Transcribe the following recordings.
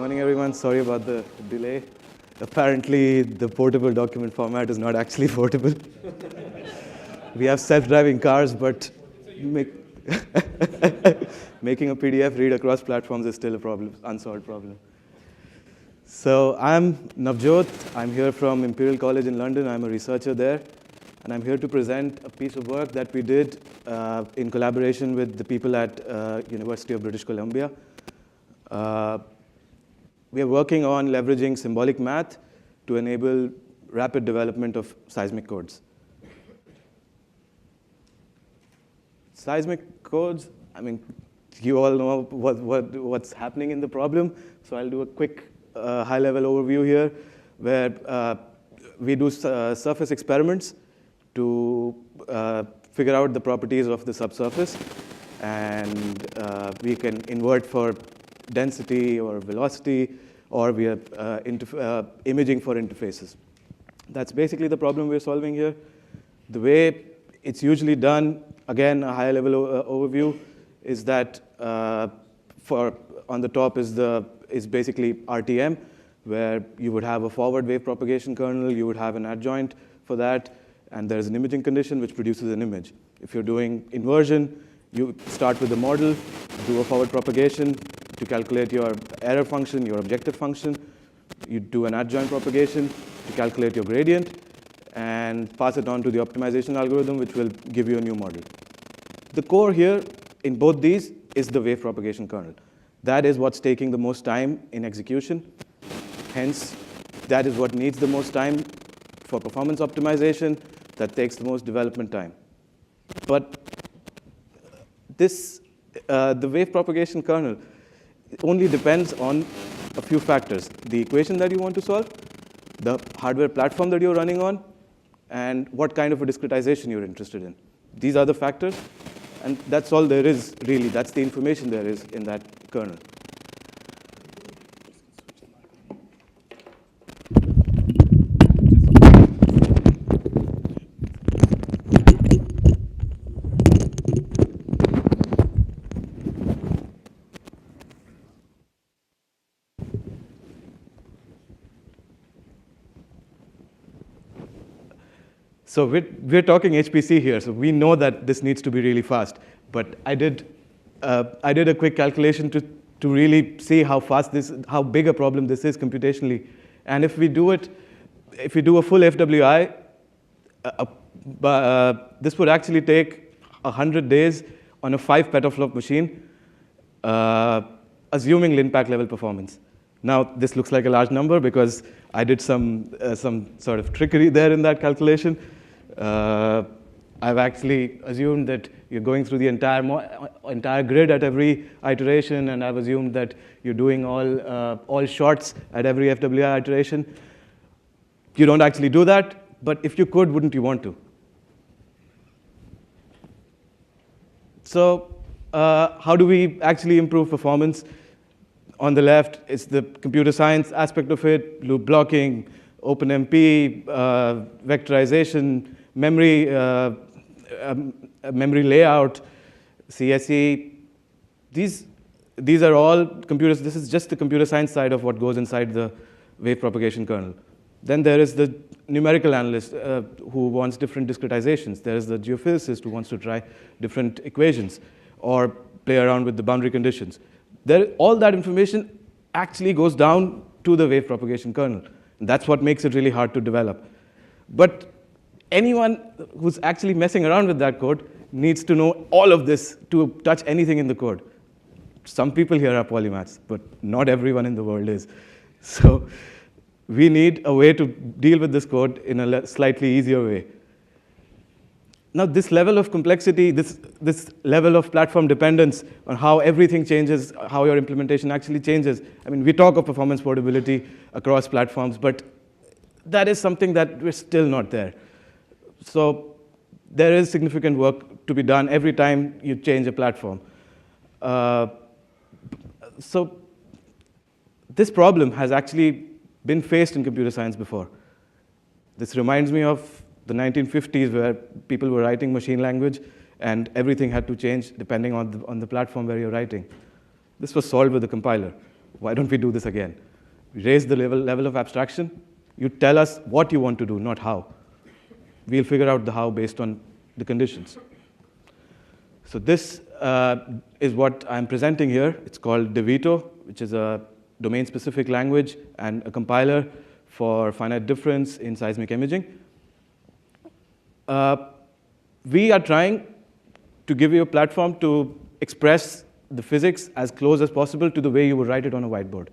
morning, everyone. Sorry about the delay. Apparently, the portable document format is not actually portable. We have self-driving cars, but making a PDF read across platforms is still a problem, unsolved problem. So I'm Navjot. I'm here from Imperial College in London. I'm a researcher there. And I'm here to present a piece of work that we did in collaboration with the people at University of British Columbia. We are working on leveraging symbolic math to enable rapid development of seismic codes. Seismic codes, I mean, you all know what's happening in the problem. So I'll do a quick high-level overview here, where we do surface experiments to figure out the properties of the subsurface. And we can invert for density or velocity, or we are imaging for interfaces. That's basically the problem we're solving here. The way it's usually done, again, a high-level overview, is that on the top is basically RTM, where you would have a forward wave propagation kernel, you would have an adjoint for that, and there's an imaging condition which produces an image. If you're doing inversion, you start with a model, do a forward propagation to calculate your error function, your objective function. You do an adjoint propagation to calculate your gradient, and pass it on to the optimization algorithm, which will give you a new model. The core here in both these is the wave propagation kernel. That is what's taking the most time in execution. Hence, that is what needs the most time for performance optimization. That takes the most development time. But the wave propagation kernel only depends on a few factors: the equation that you want to solve, the hardware platform that you're running on, and what kind of a discretization you're interested in. These are the factors, and that's all there is, really. That's the information there is in that kernel. So we're talking HPC here, so we know that this needs to be really fast. But I did a quick calculation to really see how big a problem this is computationally. And if we do a full FWI, this would actually take 100 days on a 5 petaflop machine, assuming lin-pack level performance. Now, this looks like a large number because I did some sort of trickery there in that calculation. I've actually assumed that you're going through the entire grid at every iteration, and I've assumed that you're doing all shots at every FWI iteration. You don't actually do that, but if you could, wouldn't you want to? So how do we actually improve performance? On the left is the computer science aspect of it: loop blocking, OpenMP, vectorization, memory layout, CSE. These are all computers. This is just the computer science side of what goes inside the wave propagation kernel. Then there is the numerical analyst who wants different discretizations. There is the geophysicist who wants to try different equations or play around with the boundary conditions. All that information actually goes down to the wave propagation kernel. And that's what makes it really hard to develop. But anyone who's actually messing around with that code needs to know all of this to touch anything in the code. Some people here are polymaths, but not everyone in the world is. So we need a way to deal with this code in a slightly easier way. Now, this level of complexity, this level of platform dependence on how everything changes, how your implementation actually changes. I mean, we talk of performance portability across platforms, but that is something that we're still not there. So there is significant work to be done every time you change a platform. So this problem has actually been faced in computer science before. This reminds me of the 1950s, where people were writing machine language, and everything had to change depending on the platform where you're writing. This was solved with a compiler. why don't we do this again? We raise the level of abstraction. You tell us what you want to do, not how. We'll figure out the how based on the conditions. So this is what I'm presenting here. It's called DeVito, which is a domain-specific language and a compiler for finite difference in seismic imaging. We are trying to give you a platform to express the physics as close as possible to the way you would write it on a whiteboard.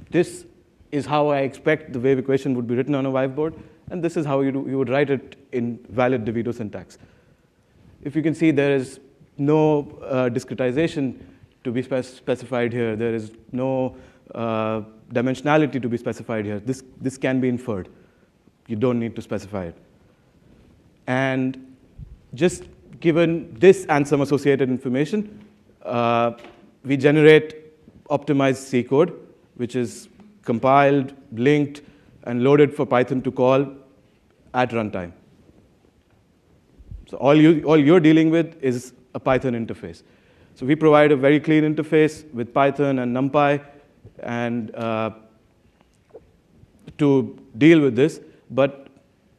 This is how I expect the wave equation would be written on a whiteboard, and this is how you would write it in valid DeVito syntax. If you can see, there is no discretization to be specified here. There is no dimensionality to be specified here. This can be inferred. You don't need to specify it. And just given this and some associated information, we generate optimized C code, which is compiled, linked, and loaded for Python to call at runtime. So all you're dealing with is a Python interface. So we provide a very clean interface with Python and NumPy and to deal with this. But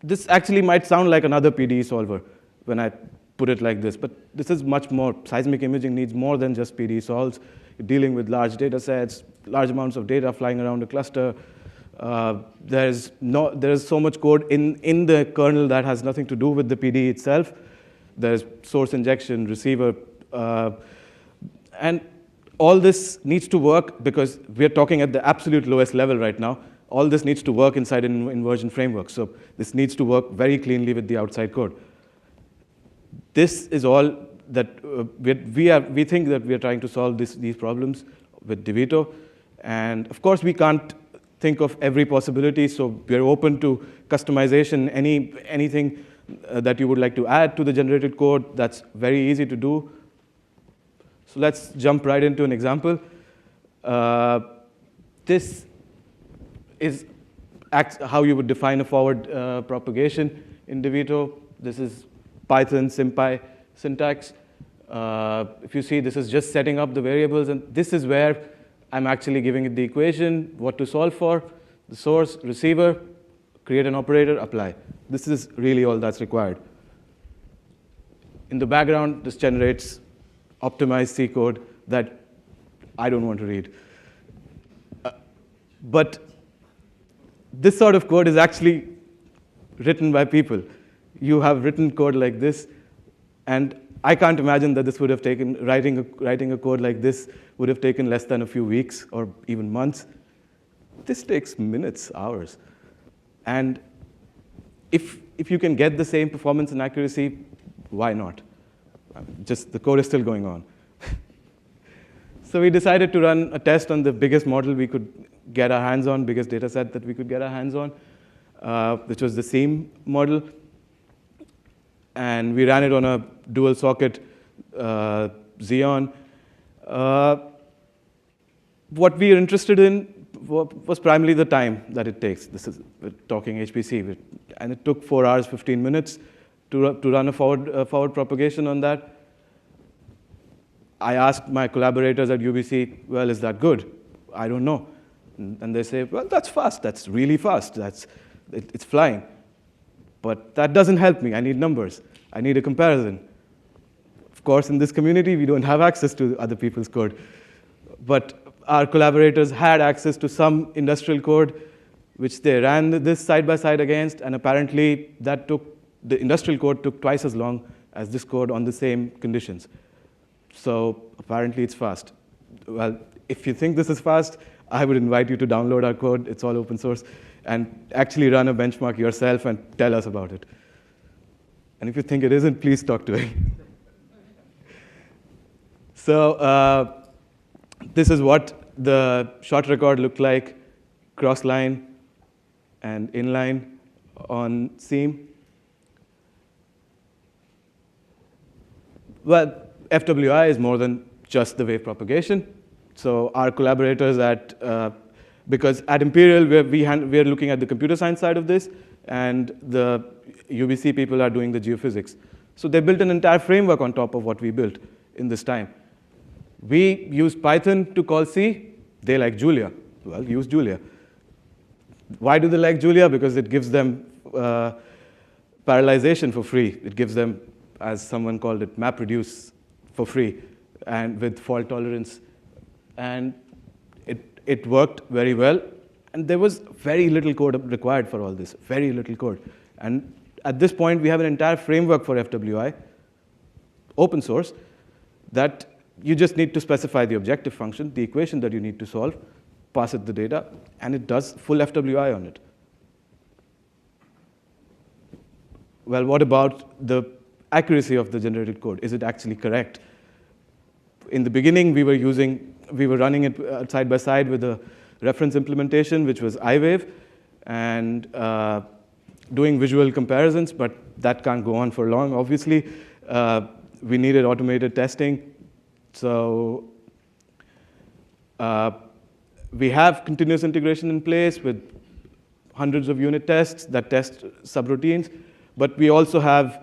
this actually might sound like another PDE solver when I put it like this. But this is much more. Seismic imaging needs more than just PDE solves. You're dealing with large data sets, large amounts of data flying around a cluster. There is so much code in the kernel that has nothing to do with the PDE itself. There's source injection, receiver, and all this needs to work because we're talking at the absolute lowest level right now. All this needs to work inside an inversion framework. So this needs to work very cleanly with the outside code. This is all that we think that we are trying to solve these problems with DeVito. And of course, we can't think of every possibility, so we're open to customization, anything that you would like to add to the generated code. That's very easy to do. So let's jump right into an example. This is how you would define a forward propagation in DeVito. This is Python SymPy syntax. If you see, this is just setting up the variables, and this is where I'm actually giving it the equation, what to solve for, the source, receiver, create an operator, apply. This is really all that's required. In the background, this generates optimized C code that I don't want to read. But this sort of code is actually written by people. You have written code like this, and I can't imagine that this would have taken, writing a code like this would have taken less than a few weeks or even months. This takes minutes, hours. And if you can get the same performance and accuracy, why not? Just the code is still going on. So we decided to run a test on the biggest model we could get our hands on, biggest data set that we could get our hands on, which was the SEAM model. And we ran it on a dual socket Xeon. What we are interested in was primarily the time that it takes. This is, we're talking HPC. And it took 4 hours, 15 minutes to run a forward propagation on that. I asked my collaborators at UBC, well, is that good? I don't know. And they say, well, that's fast. That's really fast. It's flying. But that doesn't help me. I need numbers. I need a comparison. Of course, in this community, we don't have access to other people's code. But our collaborators had access to some industrial code, which they ran this side by side against. And apparently, the industrial code took twice as long as this code on the same conditions. So apparently, it's fast. Well, if you think this is fast, I would invite you to download our code. It's all open source. And actually run a benchmark yourself and tell us about it. And if you think it isn't, please talk to me. So this is what the short record looked like, cross-line and inline on SEAM. Well, FWI is more than just the wave propagation. So our collaborators because at Imperial, we are looking at the computer science side of this, and the UBC people are doing the geophysics. So they built an entire framework on top of what we built in this time. We used Python to call C. they like Julia. Well, use Julia. Why do they like Julia? Because it gives them parallelization for free. It gives them, as someone called it, map reduce for free and with fault tolerance. And it worked very well. And there was very little code required for all this, very little code. And at this point, we have an entire framework for FWI, open source, that you just need to specify the objective function, the equation that you need to solve, pass it the data, and it does full FWI on it. Well, what about the accuracy of the generated code? Is it actually correct? In the beginning, we were running it side by side with a reference implementation, which was iWave, and doing visual comparisons, but that can't go on for long, obviously. We needed automated testing. So we have continuous integration in place with hundreds of unit tests that test subroutines, but we also have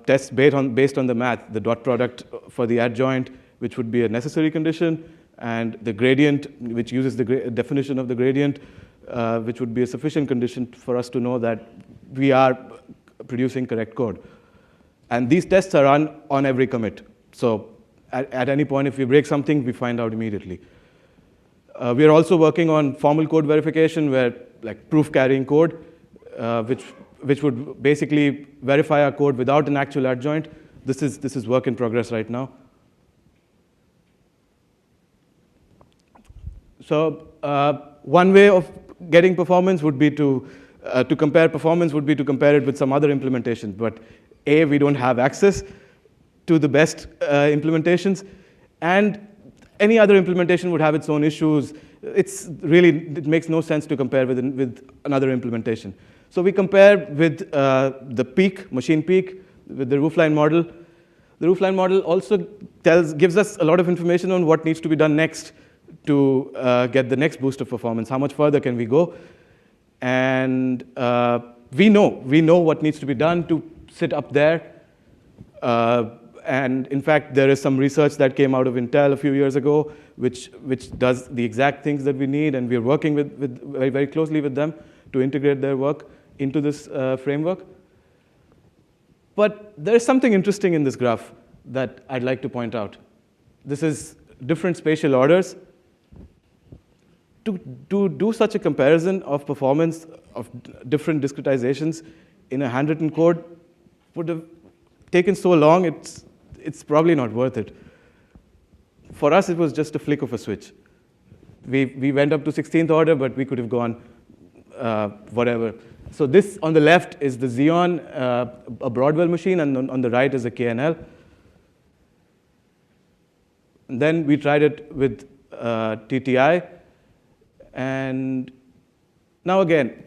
tests based on the math, the dot product for the adjoint, which would be a necessary condition, and the gradient, which uses the definition of the gradient, which would be a sufficient condition for us to know that we are producing correct code. And these tests are run on every commit. So at any point, if we break something, we find out immediately. We are also working on formal code verification, where like proof carrying code, which would basically verify our code without an actual adjoint. This is work in progress right now. So one way of getting performance would be to compare performance would be to compare it with some other implementation. But A, we don't have access to the best implementations, and any other implementation would have its own issues. It makes no sense to compare with another implementation. So we compare with the peak, machine peak, with the roofline model. The roofline model also gives us a lot of information on what needs to be done next to get the next boost of performance. How much further can we go? And we know what needs to be done to sit up there. And in fact, there is some research that came out of Intel a few years ago, which does the exact things that we need, and we're working very, very closely with them to integrate their work into this framework. But there is something interesting in this graph that I'd like to point out. This is different spatial orders. To do such a comparison of performance of different discretizations in a handwritten code would have taken so long, it's probably not worth it. For us, it was just a flick of a switch. We went up to 16th order, but we could have gone whatever. So this on the left is the Xeon, a Broadwell machine, and on the right is a KNL. And then we tried it with TTI. And now again,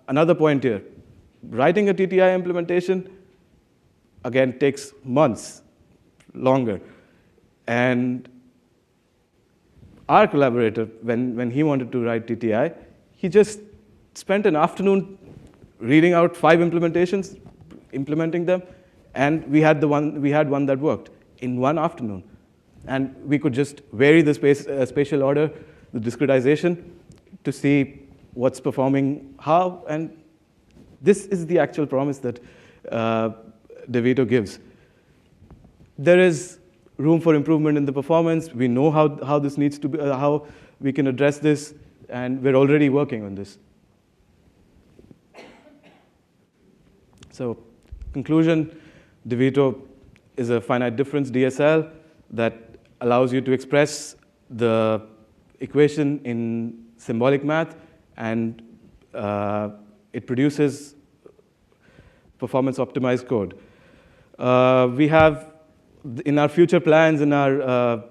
another point here. Writing a TTI implementation, again, takes months longer. And our collaborator, when he wanted to write TTI, he just spent an afternoon reading out 5 implementations, implementing them, and we had one that worked in one afternoon. And we could just vary the spatial order, the discretization, to see what's performing how. And this is the actual promise that DeVito gives. There is room for improvement in the performance. We know how this needs to be, how we can address this, and we're already working on this. So, conclusion: DeVito is a finite difference DSL that allows you to express the equation in symbolic math, and it produces performance-optimized code. We have, in our future plans, in our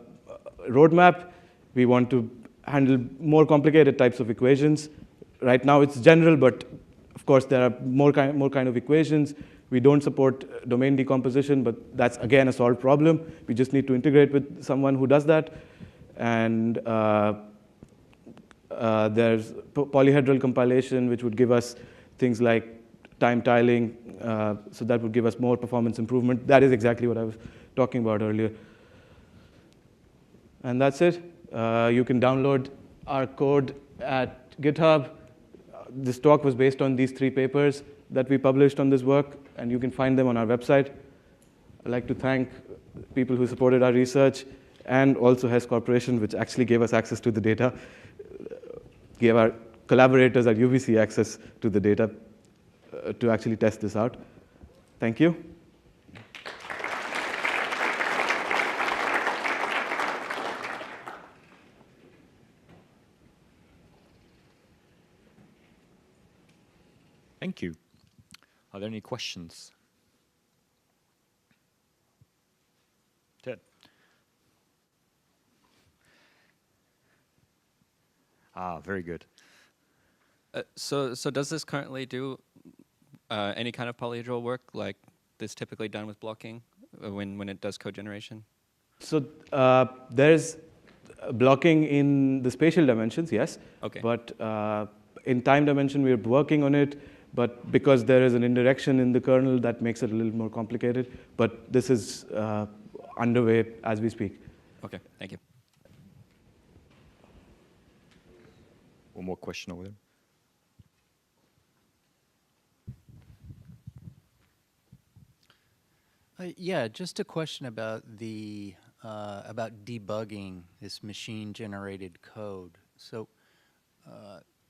roadmap, we want to handle more complicated types of equations. Right now, it's general, but of course, there are more kind of equations. We don't support domain decomposition, but that's, again, a solved problem. We just need to integrate with someone who does that. And there's polyhedral compilation, which would give us things like time tiling. So that would give us more performance improvement. That is exactly what I was talking about earlier. And that's it. You can download our code at GitHub. This talk was based on these 3 papers that we published on this work, and you can find them on our website. I'd like to thank people who supported our research, and also Hess Corporation, which actually gave us access to the data, gave our collaborators at UBC access to the data to actually test this out. Thank you. Thank you. Are there any questions? Ted. Very good. So does this currently do any kind of polyhedral work like this typically done with blocking when it does code generation? So there's blocking in the spatial dimensions, yes. Okay. But in time dimension, we're working on it. But because there is an indirection in the kernel, that makes it a little more complicated. But this is underway as we speak. Okay, thank you. One more question over there. Yeah, just a question about the about debugging this machine-generated code. So,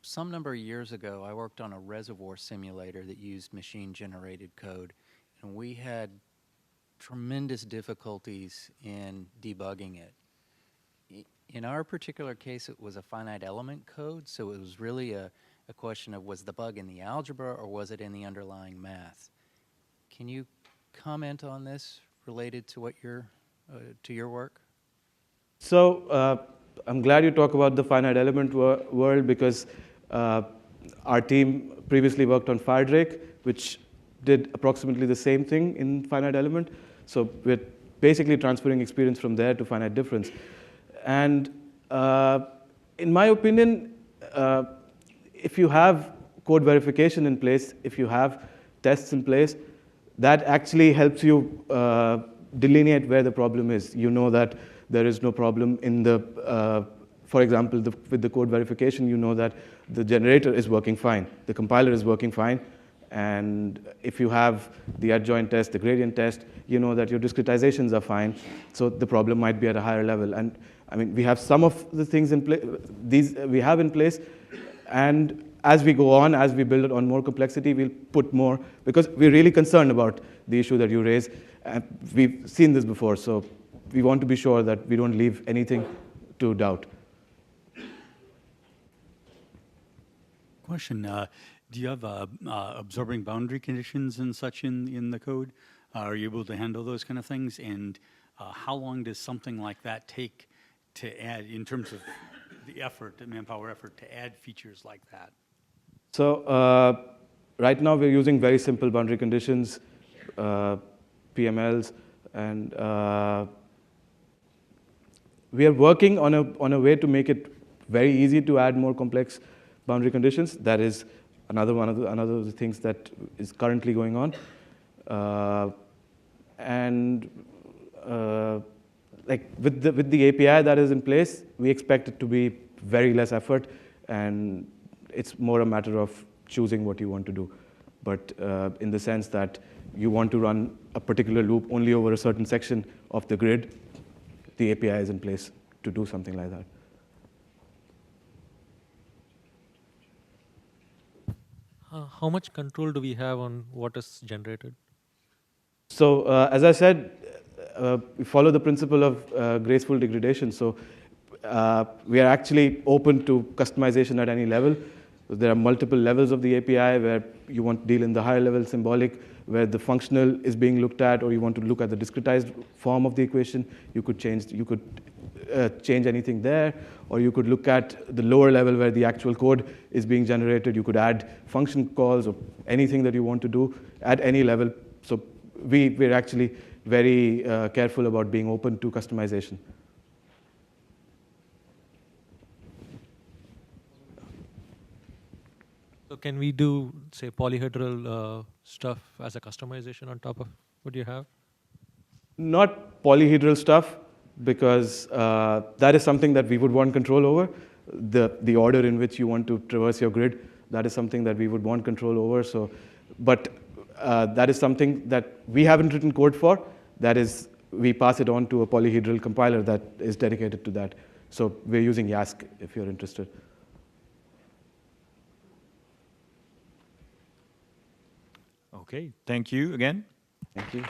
some number of years ago, I worked on a reservoir simulator that used machine-generated code, and we had tremendous difficulties in debugging it. In our particular case, it was a finite element code, so it was really a question of was the bug in the algebra or was it in the underlying math? Can you comment on this related to what to your work? So I'm glad you talk about the finite element world because our team previously worked on Firedrake, which did approximately the same thing in finite element. So we're basically transferring experience from there to finite difference. And in my opinion, if you have code verification in place, if you have tests in place, that actually helps you delineate where the problem is. You know that there is no problem in the, for example, with the code verification, you know that the generator is working fine, the compiler is working fine, and if you have the adjoint test, the gradient test, you know that your discretizations are fine, so the problem might be at a higher level. And I mean, we have some of the things in place, these we have in place, and as we go on, as we build it on more complexity, we'll put more, because we're really concerned about the issue that you raise. We've seen this before, so we want to be sure that we don't leave anything to doubt. Question, do you have absorbing boundary conditions and such in the code? Are you able to handle those kind of things? And how long does something like that take to add, in terms of the effort, the manpower effort, to add features like that? So right now we're using very simple boundary conditions, PMLs, and we are working on a way to make it very easy to add more complex boundary conditions. That is another of the things that is currently going on, and like with the API that is in place, we expect it to be very less effort, and it's more a matter of choosing what you want to do. But in the sense that you want to run a particular loop only over a certain section of the grid, the API is in place to do something like that. How much control do we have on what is generated? So as I said, we follow the principle of graceful degradation. So we are actually open to customization at any level. There are multiple levels of the API where you want to deal in the higher level symbolic, where the functional is being looked at, or you want to look at the discretized form of the equation. You could change anything there, or you could look at the lower level where the actual code is being generated. You could add function calls or anything that you want to do at any level. So we're actually very careful about being open to customization. So can we do, say, polyhedral stuff as a customization on top of what you have? Not polyhedral stuff, because that is something that we would want control over. The order in which you want to traverse your grid, that is something that we would want control over. So, but that is something that we haven't written code for. That is, we pass it on to a polyhedral compiler that is dedicated to that. So we're using Yask if you're interested. Okay, thank you again. Thank you.